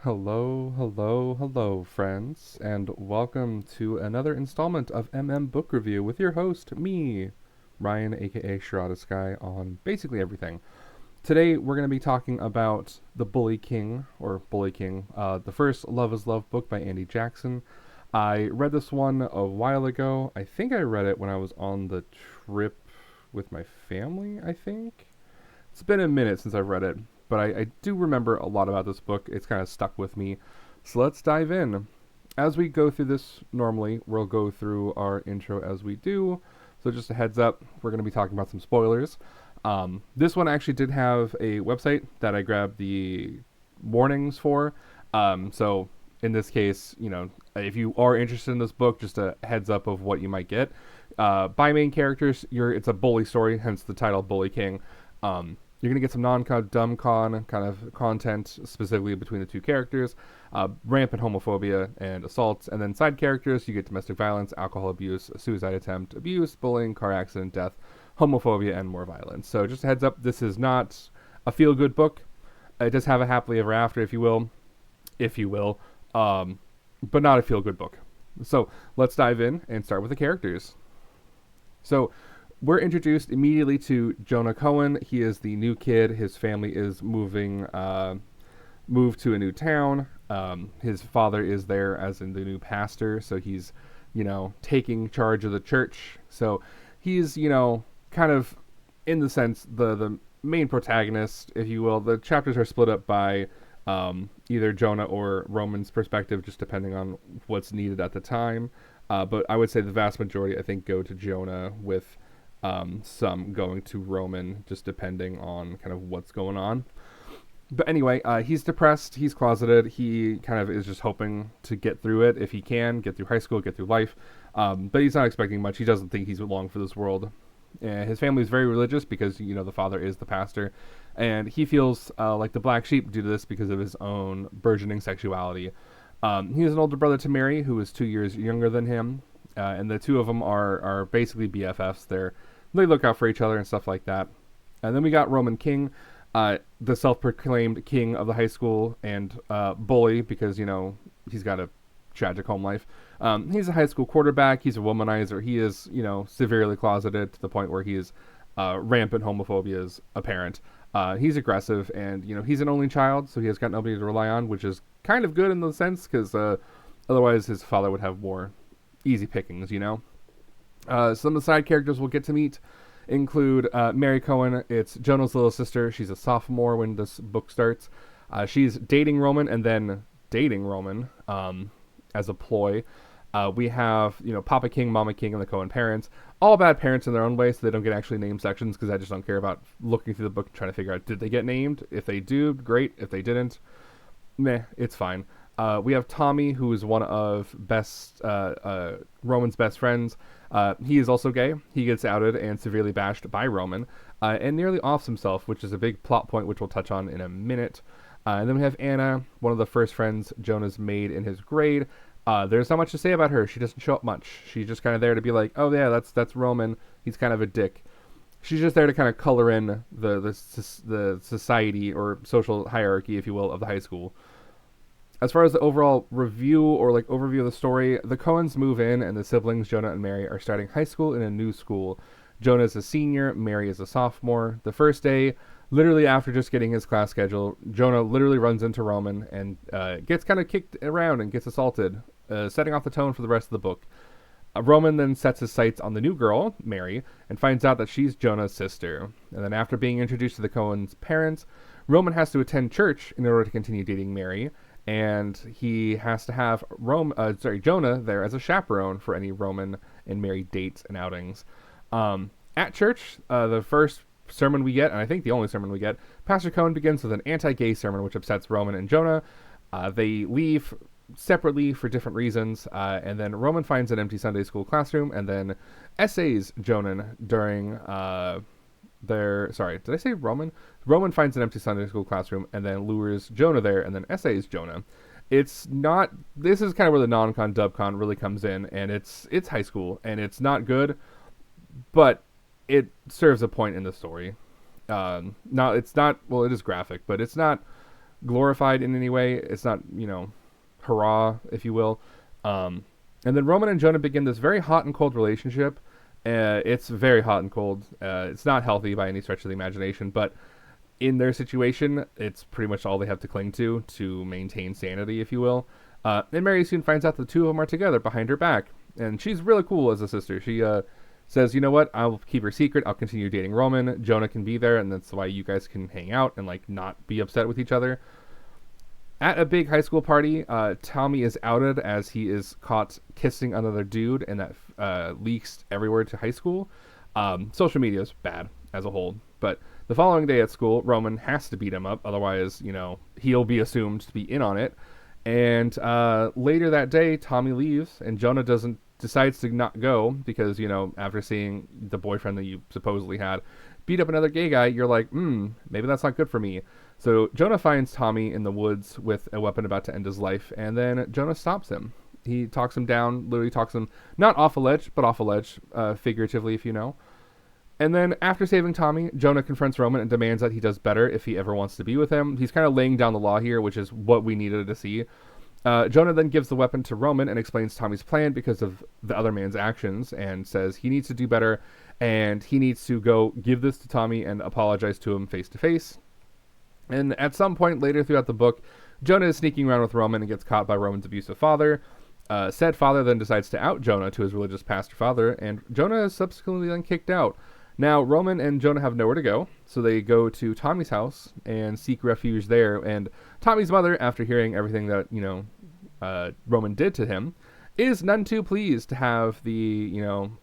Hello, hello, hello, friends, and welcome to another installment of Book Review with your host, me, Ryan, aka Shirada Sky, on basically everything. Today, we're going to be talking about The Bully King, or Bully King, the first Love is Love book by Andy Jackson. I read this one a while ago. I think I read it when I was on the trip with my family, I think. It's been a minute since I've read it, but I do remember a lot about this book. It's kind of stuck with me. So let's dive in. As we go through this normally, we'll go through our intro as we do. So just a heads up, we're going to be talking about some spoilers. This one actually did have a website that I grabbed the warnings for. So in this case, if you are interested in this book, just a heads up of what you might get. By main characters, it's a bully story, hence the title Bully King. You're going to get some dumb con kind of content specifically between the two characters, rampant homophobia and assaults, and then side characters, you get domestic violence, alcohol abuse, suicide attempt, abuse, bullying, car accident, death, homophobia, and more violence. So just a heads up, this is not a feel-good book. It does have a happily ever after, if you will, but not a feel-good book. So let's dive in and start with the characters. So we're introduced immediately to Jonah Cohen. He is the new kid. His family is moved to a new town. His father is there as in the new pastor, so he's, taking charge of the church. So he's, kind of, in the sense, the main protagonist, if you will. The chapters are split up by either Jonah or Roman's perspective, just depending on what's needed at the time. But I would say the vast majority, I think, go to Jonah, with some going to Roman, just depending on kind of what's going on. But anyway, he's depressed, he's closeted, he kind of is just hoping to get through it if he can, get through high school, get through life. But he's not expecting much. He doesn't think he's long for this world. His family is very religious because, the father is the pastor. And he feels like the black sheep due to this because of his own burgeoning sexuality. He has an older brother to Mary who is 2 years younger than him. And the two of them are basically BFFs. They look out for each other and stuff like that. And then we got Roman King, the self-proclaimed king of the high school and bully because, he's got a tragic home life. He's a high school quarterback. He's a womanizer. He is, severely closeted to the point where he is rampant homophobia is apparent. He's aggressive and, he's an only child, so he has got nobody to rely on, which is kind of good in the sense because otherwise his father would have more easy pickings, some of the side characters we'll get to meet include Mary Cohen. It's Jonah's little sister. She's a sophomore when this book starts. She's dating Roman and then dating Roman as a ploy. We have, Papa King, Mama King, and the Cohen parents. All bad parents in their own way, so they don't get actually named sections because I just don't care about looking through the book and trying to figure out, did they get named? If they do, great. If they didn't, meh, it's fine. We have Tommy, who is one of Roman's best friends. He is also gay. He gets outed and severely bashed by Roman, and nearly offs himself, which is a big plot point, which we'll touch on in a minute. And then we have Anna, one of the first friends Jonah's made in his grade. There's not much to say about her. She doesn't show up much. She's just kind of there to be like, oh yeah, that's Roman. He's kind of a dick. She's just there to kind of color in the society or social hierarchy, if you will, of the high school. As far as the overall review or overview of the story, the Cohens move in and the siblings, Jonah and Mary, are starting high school in a new school. Jonah is a senior, Mary is a sophomore. The first day, literally after just getting his class schedule, Jonah literally runs into Roman and gets kind of kicked around and gets assaulted, setting off the tone for the rest of the book. Roman then sets his sights on the new girl, Mary, and finds out that she's Jonah's sister. And then after being introduced to the Cohens' parents, Roman has to attend church in order to continue dating Mary. And he has to have Jonah there as a chaperone for any Roman and Mary dates and outings. At church, the first sermon we get, and I think the only sermon we get, Pastor Cohen begins with an anti-gay sermon, which upsets Roman and Jonah. They leave separately for different reasons, and then Roman finds an empty Sunday school classroom and then essays Jonah during did I say Roman? Roman finds an empty Sunday school classroom and then lures Jonah there and then essays Jonah. This is kind of where the non-con dub-con really comes in, and it's high school and it's not good, but it serves a point in the story. It is graphic, but it's not glorified in any way. It's not, hurrah, if you will. And then Roman and Jonah begin this very hot and cold relationship. It's very hot and cold. It's not healthy by any stretch of the imagination, but in their situation, it's pretty much all they have to cling to maintain sanity, if you will. And Mary soon finds out the two of them are together behind her back. And she's really cool as a sister. She says, you know what, I'll keep her secret. I'll continue dating Roman. Jonah can be there, and that's why you guys can hang out and like not be upset with each other. At a big high school party, Tommy is outed as he is caught kissing another dude, and that leaks everywhere to high school. Social media is bad as a whole, but the following day at school, Roman has to beat him up, otherwise, he'll be assumed to be in on it. And later that day, Tommy leaves, and Jonah decides to not go because, after seeing the boyfriend that you supposedly had beat up another gay guy, you're like, maybe that's not good for me. So Jonah finds Tommy in the woods with a weapon about to end his life, and then Jonah stops him. He talks him down, literally talks him not off a ledge, but off a ledge, figuratively, if you know. And then after saving Tommy, Jonah confronts Roman and demands that he does better if he ever wants to be with him. He's kind of laying down the law here, which is what we needed to see. Jonah then gives the weapon to Roman and explains Tommy's plan because of the other man's actions and says he needs to do better and he needs to go give this to Tommy and apologize to him face to face. And at some point later throughout the book, Jonah is sneaking around with Roman and gets caught by Roman's abusive father. Said father then decides to out Jonah to his religious pastor father, and Jonah is subsequently then kicked out. Now, Roman and Jonah have nowhere to go, so they go to Tommy's house and seek refuge there. And Tommy's mother, after hearing everything that, Roman did to him, is none too pleased to have the,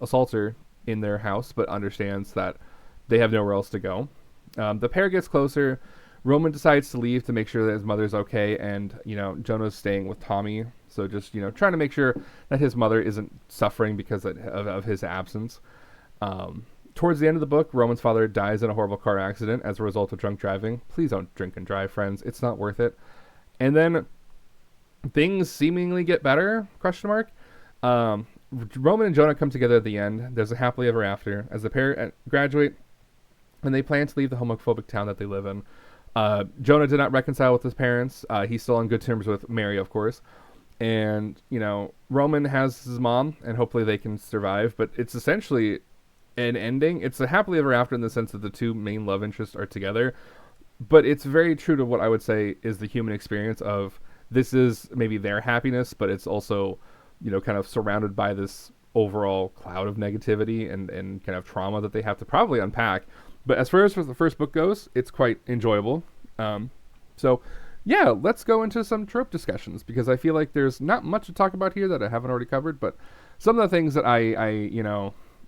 assaulter in their house, but understands that they have nowhere else to go. The pair gets closer. Roman decides to leave to make sure that his mother's okay, and, Jonah's staying with Tommy. So just, trying to make sure that his mother isn't suffering because of his absence. Towards the end of the book, Roman's father dies in a horrible car accident as a result of drunk driving. Please don't drink and drive, friends. It's not worth it. And then things seemingly get better, ? Roman and Jonah come together at the end. There's a happily ever after as the pair graduate, and they plan to leave the homophobic town that they live in. Jonah did not reconcile with his parents. He's still on good terms with Mary, of course. And, Roman has his mom, and hopefully they can survive. But it's essentially an ending. It's a happily ever after in the sense that the two main love interests are together, but it's very true to what I would say is the human experience of this is maybe their happiness, but it's also, kind of surrounded by this overall cloud of negativity and kind of trauma that they have to probably unpack. But as far as the first book goes, it's quite enjoyable. So yeah, let's go into some trope discussions because I feel like there's not much to talk about here that I haven't already covered, but some of the things that I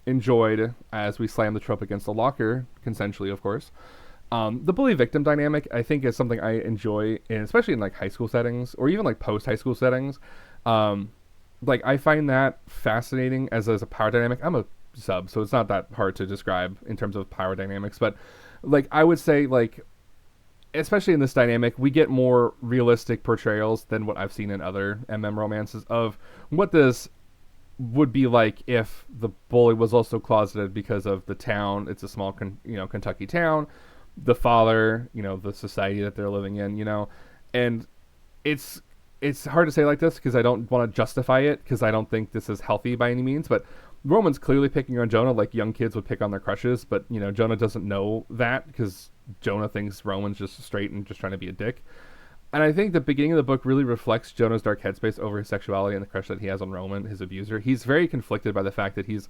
enjoyed as we slam the trope against the locker, consensually, of course. The bully-victim dynamic, I think, is something I enjoy, especially in like high school settings or even like post-high school settings. I find that fascinating as a power dynamic. I'm a sub, so it's not that hard to describe in terms of power dynamics. But I would say especially in this dynamic, we get more realistic portrayals than what I've seen in other romances of what this would be like if the bully was also closeted because of the town. It's a small, Kentucky town. The father, the society that they're living in, and it's hard to say like this because I don't want to justify it because I don't think this is healthy by any means. But Roman's clearly picking on Jonah like young kids would pick on their crushes, but Jonah doesn't know that because Jonah thinks Roman's just straight and just trying to be a dick. And I think the beginning of the book really reflects Jonah's dark headspace over his sexuality and the crush that he has on Roman, his abuser. He's very conflicted by the fact that he's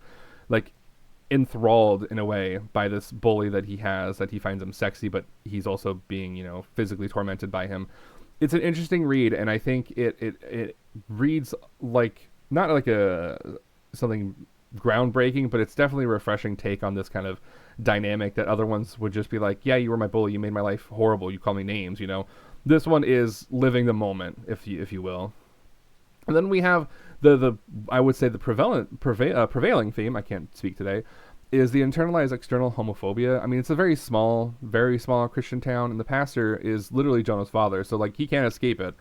enthralled in a way by this bully that he has, that he finds him sexy, but he's also being, physically tormented by him. It's an interesting read, and I think it reads not like something groundbreaking, but it's definitely a refreshing take on this kind of dynamic that other ones would just be like, yeah, you were my bully, you made my life horrible, you call me names, This one is living the moment, if you will. And then we have the I would say the prevailing theme, I can't speak today, is the internalized external homophobia. I mean, it's a very small Christian town, and the pastor is literally Jonah's father, so he can't escape it.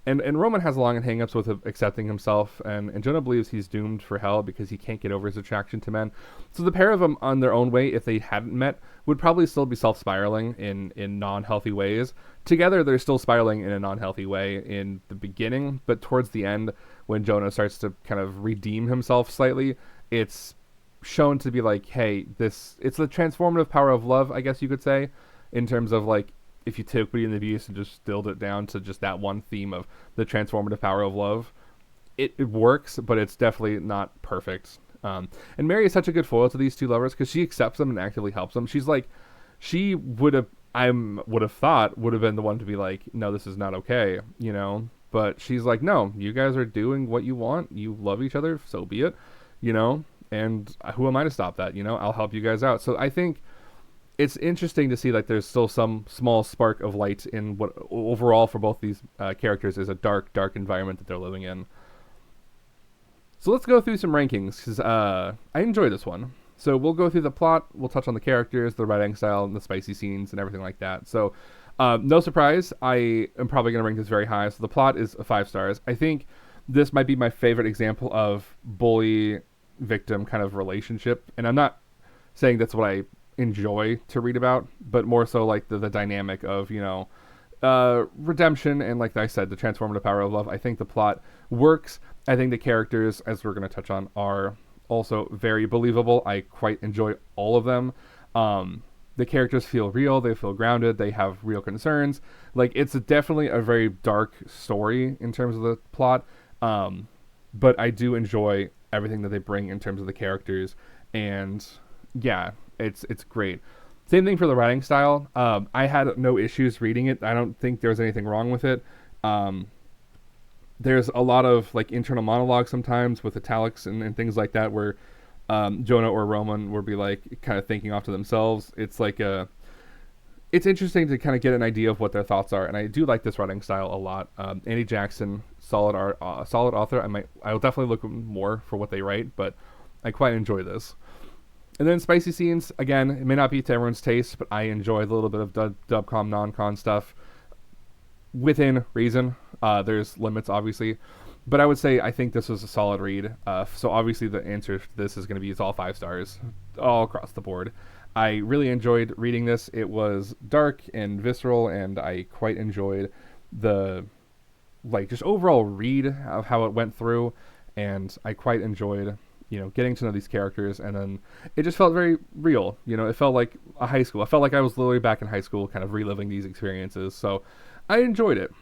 And Roman has long hang-ups with accepting himself, and Jonah believes he's doomed for hell because he can't get over his attraction to men. So the pair of them, on their own way, if they hadn't met, would probably still be self-spiraling in non-healthy ways. Together, they're still spiraling in a non-healthy way in the beginning, but towards the end, when Jonah starts to kind of redeem himself slightly, it's shown to be like, hey, it's the transformative power of love, I guess you could say, in terms of like, if you took Beauty and the Beast and just distilled it down to just that one theme of the transformative power of love, it works, but it's definitely not perfect. And Mary is such a good foil to these two lovers because she accepts them and actively helps them. She's like, she would have, would have thought would have been the one to be like, no, this is not okay, you know. But she's like, no, you guys are doing what you want. You love each other, so be it, you know. And who am I to stop that? You know, I'll help you guys out. So I think it's interesting to see like there's still some small spark of light in what overall for both these characters is a dark environment that they're living in. So let's go through some rankings because I enjoy this one. So we'll go through the plot, we'll touch on the characters, the writing style, and the spicy scenes and everything like that. So no surprise, I am probably going to rank this very high. So the plot is 5 stars. I think this might be my favorite example of bully victim kind of relationship, and I'm not saying that's what I enjoy to read about, but more so like the dynamic of, you know, redemption and, like I said, the transformative power of love. I think the plot works. I think the characters, as we're going to touch on, are also very believable. I quite enjoy all of them. The characters feel real, they feel grounded, they have real concerns. Like, it's definitely a very dark story in terms of the plot, but I do enjoy everything that they bring in terms of the characters, and yeah, it's great. Same thing for the writing style. I had no issues reading it. I don't think there's anything wrong with it. There's a lot of like internal monologue sometimes with italics and things like that where Jonah or Roman will be like kind of thinking off to themselves. It's like it's interesting to kind of get an idea of what their thoughts are, and I do like this writing style a lot. Andy Jackson, solid author. I will definitely look more for what they write, but I quite enjoy this. And then spicy scenes, again, it may not be to everyone's taste, but I enjoy the little bit of dubcom, non-con stuff within reason. There's limits, obviously, but I would say I think this was a solid read. So obviously the answer to this is going to be it's all 5 stars, all across the board. I really enjoyed reading this. It was dark and visceral, and I quite enjoyed the just overall read of how it went through, and I quite enjoyed, you know, getting to know these characters, and then it just felt very real. You know, it felt like a high school. I felt like I was literally back in high school kind of reliving these experiences. So I enjoyed it.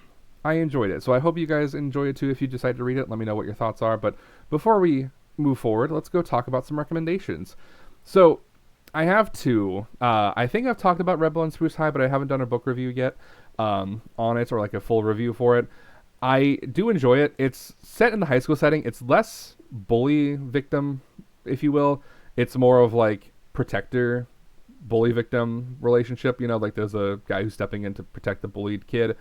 So I hope you guys enjoy it too. If you decide to read it, let me know what your thoughts are. But before we move forward, let's go talk about some recommendations. So I have 2. I think I've talked about Rebel and Spruce High, but I haven't done a book review yet on it, or like a full review for it. I do enjoy it. It's set in the high school setting. It's less bully victim, if you will. It's more of like protector bully victim relationship. You know, like there's a guy who's stepping in to protect the bullied kid.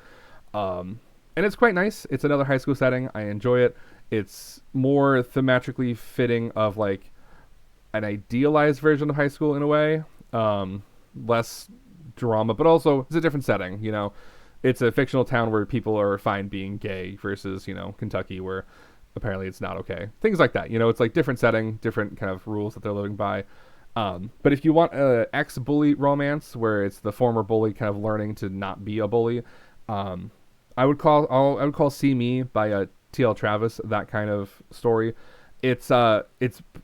And it's quite nice. It's another high school setting. I enjoy it. It's more thematically fitting of like an idealized version of high school in a way. Less drama, but also it's a different setting, you know. It's a fictional town where people are fine being gay versus, you know, Kentucky where apparently it's not okay. Things like that. You know, it's like different setting, different kind of rules that they're living by. But if you want a ex-bully romance where it's the former bully kind of learning to not be a bully, I would call See Me by T.L. Travis that kind of story. It's I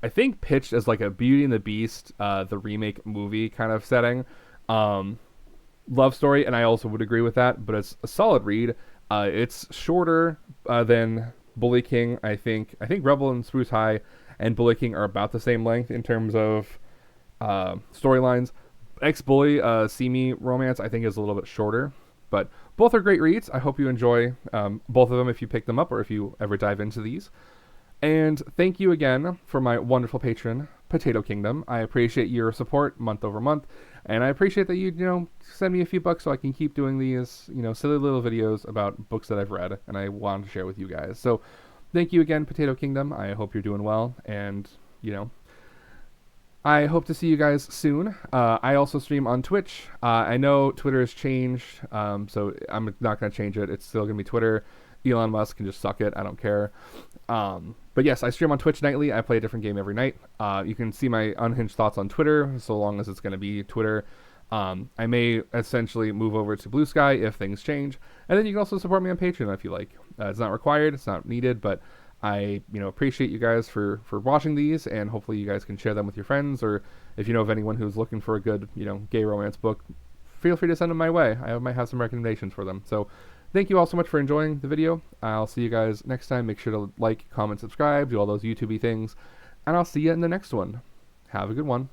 think pitched as like a Beauty and the Beast, the remake movie kind of setting. Love story, and I also would agree with that, but it's a solid read. It's shorter than Bully King. I think Rebel and Spruce High and Bully King are about the same length in terms of storylines. Ex-Bully See Me romance I think is a little bit shorter, but both are great reads. I hope you enjoy both of them if you pick them up or if you ever dive into these. And thank you again for my wonderful patron, Potato Kingdom. I appreciate your support month over month, and I appreciate that you send me a few bucks so I can keep doing these, silly little videos about books that I've read and I want to share with you guys. So thank you again, Potato Kingdom. I hope you're doing well, and I hope to see you guys soon. I also stream on Twitch. I know Twitter has changed, so I'm not going to change it. It's still going to be Twitter. Elon Musk can just suck it. I don't care. But yes, I stream on Twitch nightly. I play a different game every night. You can see my unhinged thoughts on Twitter, so long as it's going to be Twitter. I may essentially move over to Blue Sky if things change, and then you can also support me on Patreon if you like. It's not required, it's not needed, but I appreciate you guys for watching these, and hopefully you guys can share them with your friends, or if you know of anyone who's looking for a good gay romance book, feel free to send them my way. I might have some recommendations for them. So thank you all so much for enjoying the video. I'll see you guys next time. Make sure to like, comment, subscribe, do all those YouTube-y things, and I'll see you in the next one. Have a good one.